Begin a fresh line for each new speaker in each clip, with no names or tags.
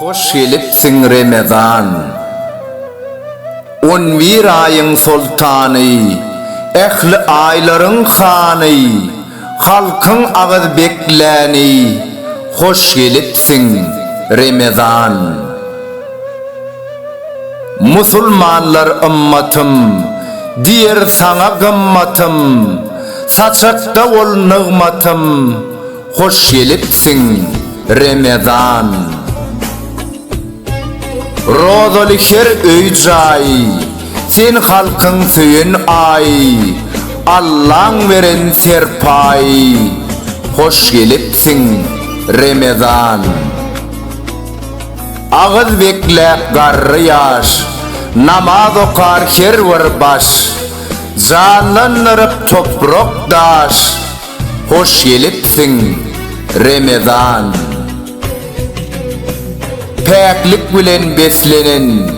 Hoş gelipsin Ramazan. 11 ayın sultanı, ehli ayların hanı, halkın ağız bekleni. Hoş gelipsin Ramazan. Musulmanlar ümmatım, diyer sana gımmatım, saçakta ol nığmatım. Hoş gelipsin Ramazan. Rozali her öy-jay, sen halkın söyün ay, Allah'ın veren serpay. Hoş gelipsin Ramazan. Ağız beklek garrı yaş, namaz okar her var baş, canlanırıp toprok daş. Hoş gelipsin Ramazan. Peklik bilen beslenen,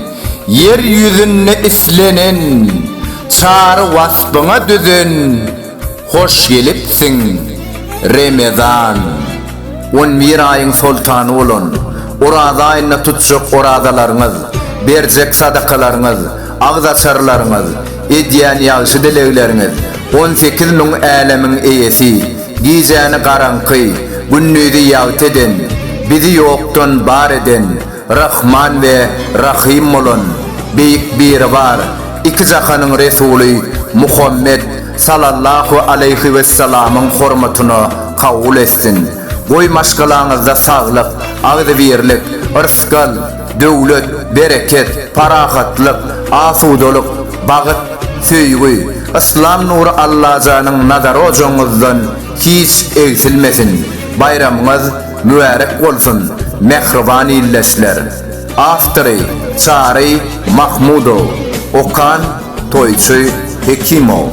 yeryüzünne islenen, çağrı vasfına düzün. Hoş gelipsin Ramazan. 11 ayın sultanı olun, orada ayına tutacak oradalarınız, bercek sadakalarınız, ağız açarlarınız, ediyen yağışı dilekleriniz. 18 nun alemin eyesi, giyeceğini karankı, günnüydü yağıt eden, bizi yoktan bar eden, Rahman ve Rahim olun. Büyük bir var, iki cahanın Resulü Muhammed sallallahu aleyhi ve sellem'in hürmetine kabul etsin. Boy maşgalanızda sağlık, ağız birlik, ırskal, dövlet, bereket, parahatlık, afudoluk, bağıt, söygü, İslam nuru Allah'ın nazarı ocanızdan hiç eksilmesin. Bayramınız mübarek olsun. Mehriban illesler. Aftırı, Çağrı Mahmudov, Okan Toyçu Hekimov.